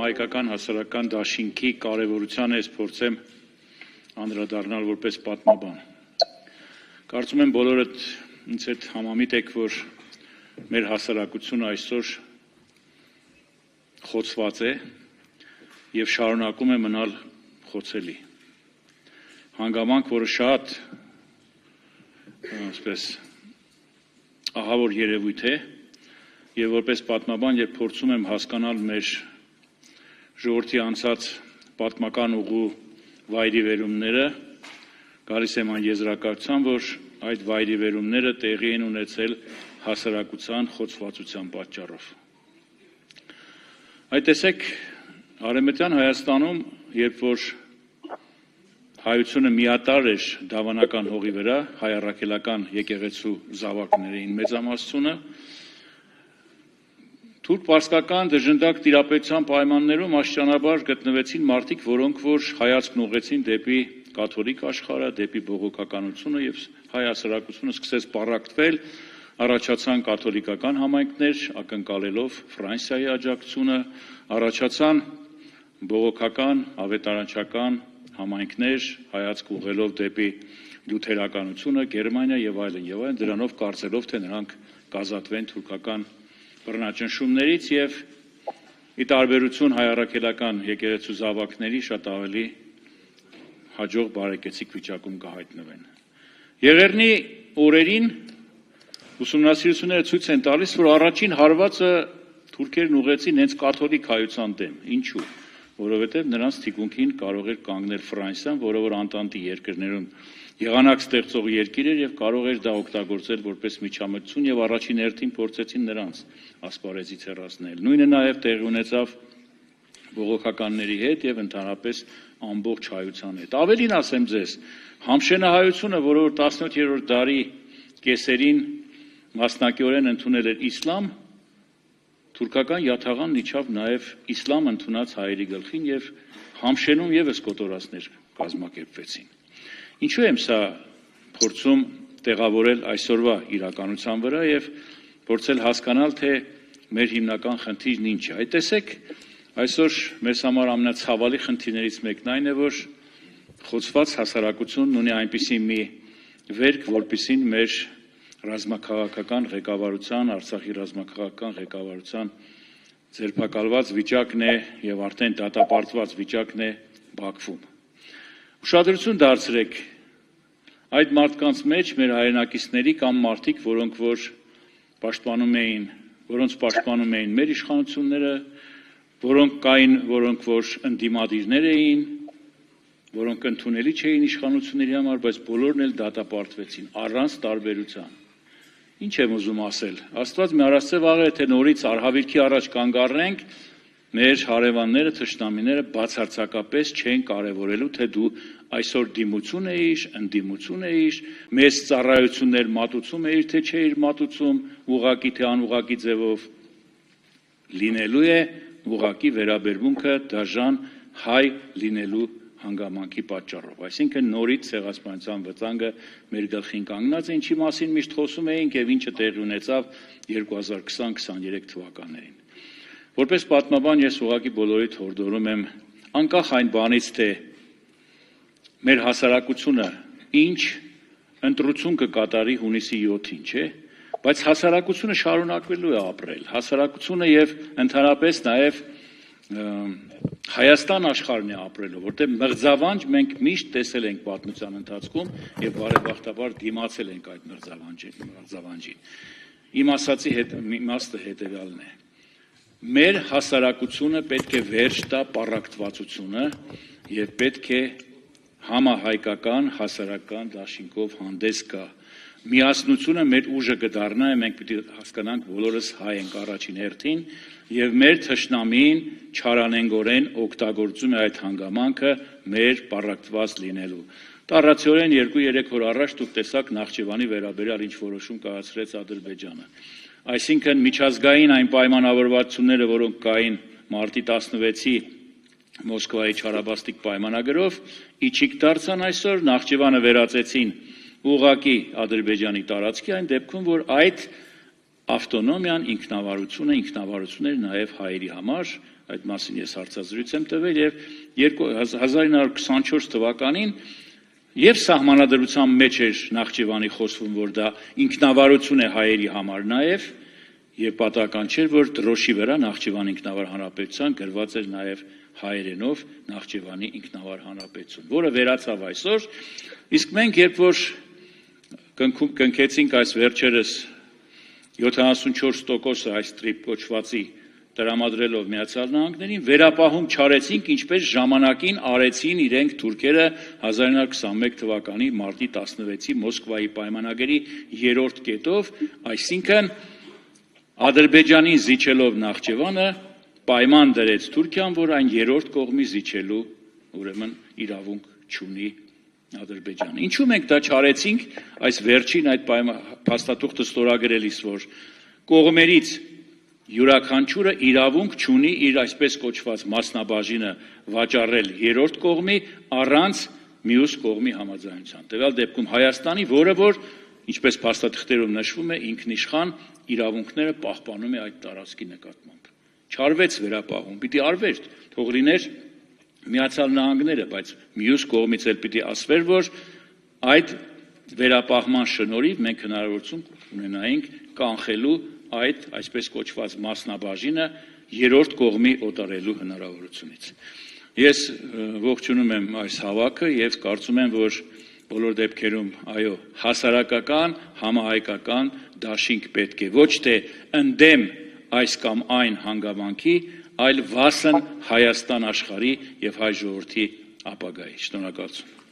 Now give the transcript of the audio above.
հայկական հասարակական դաշինքի կարևորության ես փորձեմ անդրադառնալ որպես պատմաբան։ Կարծում եմ բոլորդ ինձ հետ համամիտ եք, որ մեր հասարակությունը այսօր խոցված է եւ շարունակում է մնալ խոցելի։ Հանգամանք, որը շատ այսպես ահավոր երևույթ է եւ որպես պատմաբան, երբ փորձում եմ հասկանալ մեր ժողովրդի անցած պատմական ուղու վայրիվերումները, գալիս եմ այն եզրակացության, որ այդ վայրիվերումները տեղի են ունեցել հասարակության խոցվածության պատճառով։ Այդ տեսեք, Արևմտյան Հայաստանում, երբ որ հայությունը միատար էր դավանական հողի վրա, հայ առաքելական եկեղեցու զավակներին մեծամասնությունը, թուրք պարսկական դժնդակ տիրապետության պայմաններում աստիճանաբար գտնվեցին մարդիկ, որոնք որ հայացքն ուղղեցին դեպի կաթոլիկ աշխարհը, դեպի բողոքականությունը եւ հայ հասարակությունը սկսեց պառակտվել, առաջացան կաթոլիկական համայնքներ, ակնկալելով Ֆրանսիայի աջակցությունը, առաջացան բողոքական, ավետարանչական համայնքներ, հայացք ուղղելով դեպի լյութերականությունը, Գերմանիա եւ այլն, դրանով կարծելով, թե նրանք կազատվեն թուրքական բռնաճնշումներից եւ ի տարբերություն հայ առաքելական եկեղեցու զավակների շատ ավելի հաջող բարեկեցիկ վիճակում կհայտնվեն։ Եղեռնի օրերին ուսումնասիրությունները ցույց են տալիս, որ առաջին հարվածը թուրքերն ուղղեցին հենց կաթոլիկ հայության դեմ։ Ինչու՞։ Որովհետև նրանց թիկունքին կարող էր կանգնել Ֆրանսիան, որը որ Անտանտի երկրներում եղանակ ստեղծող երկիր էր եւ կարող էր դա օգտագործել որպես միջամտություն եւ առաջին հերթին փորձեցին նրանց ասպարեզից հեռացնել։ Նույնը նաեւ տեղի ունեցավ բողոքականների հետ եւ ընդհանրապես ամբողջ հայության հետ։ Ավելին ասեմ ձեզ, համշենահայությունը, որը որ 17-րդ դարի կեսերին մասնակիորեն ընդունել էր իսլամ, թուրքական յաթաղանն իջավ նաև իսլամ ընդունած հայերի գլխին եւ համշենում եւս կոտորածներ կազմակերպվեցին։ Ինչու եմ սա փորձում տեղավորել այսօրվա իրականության վրա եւ փորձել հասկանալ, թե մեր հիմնական խնդիրն ինչ է։ Այդ տեսեք, այսօր մեզ համար ամենացավալի խնդիրներից մեկն այն է, որ խոցված հասարակությունն ունի այնպիսի մի վերք, որպիսին մեր ռազմաքաղաքական ղեկավարության, Արցախի ռազմաքաղաքական ղեկավարության ձերբակալված վիճակն է եւ արդեն դատապարտված վիճակն է Բաքվում։ Ուշադրություն դարձրեք այդ մարդկանց մեջ մեր հայրենակիցների կամ մարդիկ, որոնք որ պաշտպանում էին մեր իշխանությունները, որոնք կային, որոնք որ ընդդիմադիրներ էին, որոնք ընդունելի չէին իշխանությունների համար, բայց բոլորն էլ դատապարտվեցին առանց տարբերության։ Ինչ եմ ուզում ասել, Աստված մի առասցև աղ է, թե նորից արհավիրքի առաջ կանգ առնենք, մեր հարևանները, թշնամիները բացարձակապես չեն կարևորելու, թե դու այսօր դիմություն էիր, ընդդիմություն էիր, մեծ ծառայություններ մատուցում էիր, թե չէիր մատուցում, ուղղակի թե անուղղակի ձևով լինելու է ուղղակի վերաբերմունքը դաժան հայ լինելու հանգամանքի պատճառով, այսինքն նորից ցեղասպանության վտանգը մեր գլխին կանգնած է, ինչի մասին միշտ խոսում էինք եւ ինչը տեղի ունեցավ 2020-23 թվականներին։ Որպես պատմաբան ես ուղղակի բոլորիդ հորդորում եմ, անկախ այն բանից, թե մեր հասարակությունը ինչ ընտրություն կկատարի հունիսի 7-ին, չէ՞, բայց հասարակությունը շարունակվելու է ապրել, հասարակությունը եւ ընդհանրապես նաեւ Հայաստան աշխարհն է ապրելու, որտեղ մղձավանջ մենք միշտ տեսել ենք պատմության ընթացքում եւ բարեբախտաբար դիմացել ենք այդ մղձավանջին։ Իմ ասացի իմաստը հետեւյալն է. մեր հասարակությունը պետք է վերջ տա պառակտվածությունը եւ պետք է համահայկական հասարակական դաշինքով հանդես գա։ Միասնությունը մեր ուժը կդառնա, մենք պիտի հասկանանք բոլորս հայ ենք առաջին հերթին եւ մեր թշնամին չարանենգորեն օգտագործում է այդ հանգամանքը մեր պառակտված լինելու։ Տառացիորեն 2-3 օր առաջ դուք տեսաք Նախճեվանի վերաբերյալ ինչ որոշում կայացրեց Ադրբեջանը։ Այսինքն միջազգային այն պայմանավորվածությունները, որոնք կային մարտի 16-ի Մոսկվայի չարաբաստիկ պայմանագրով, իջիկ դարձան այսօր, Նախճեվանը վերածեցին ուղղակի Ադրբեջանի տարածքի, այն դեպքում, որ այդ ավտոնոմիան, ինքնավարությունը նաև հայերի համար, այդ մասին ես հարցազրույց եմ տվել եւ 1924 թվականին եւ սահմանադրության մեջ էր Նախճիվանի խոսվում, որ դա ինքնավարություն է հայերի համար նաև եւ պատահական չէր, որ դրոշի վրա Նախճիվանի ինքնավար հանրապետության գրված էր նաև հայերենով Նախճիվանի ինքնավար հանրապետություն, որը վերացավ այսօր, իսկ մենք երբ որ կնքեցինք այս վերջերս 74% այս տրիպ կոչվածի տրամադրելով Միացյալ Նահանգներին, վերապահում չարեցինք, ինչպես ժամանակին արեցին իրենք թուրքերը 1921 թվականի մարտի 16-ի Մոսկվայի պայմանագրի 3-րդ կետով, այսինքն Ադրբեջանին զիջելով Նախճիվանը պայման դրեց Թուրքիան, որ այն 3-րդ կողմի զիջելու ուրեմն իրավունք չունի Ադրբեջանը։ Ինչու մենք դա չարեցինք, այս վերջին այդ փաստաթուղթը ստորագրելիս, որ կողմերից յուրաքանչյուրը իրավունք չունի իր այսպես կոչված մասնաբաժինը վաճառել 3-րդ կողմի առանց մյուս կողմի համաձայնության։ Տվյալ դեպքում Հայաստանի, որը որ ինչպես փաստաթղթերում նշվում է, ինքնիշխան իրավունքները պահպանում է այդ տարածքի նկատմամբ։ Չարվեց վերապահում, պիտի արվեր, թող լիներ Միացյալ Նահանգները, բայց մյուս կողմից էլ պիտի ասվեր, որ այդ վերապահման շնորհիվ մենք հնարավորություն ունենայինք կանխելու այդ այսպես կոչված մասնաբաժինը 3-րդ կողմի օտարելու հնարավորությունից։ Ես ողջունում եմ այս հավաքը եւ կարծում եմ, որ բոլոր դեպքերում, այո, հասարակական, համահայկական դաշինք պետք է ոչ թե ընդդեմ այս կամ այն հանգամանքի, այլ վասն Հայաստան աշխարհի եւ հայ ժողովրդի ապագայի։ Շնորհակալություն։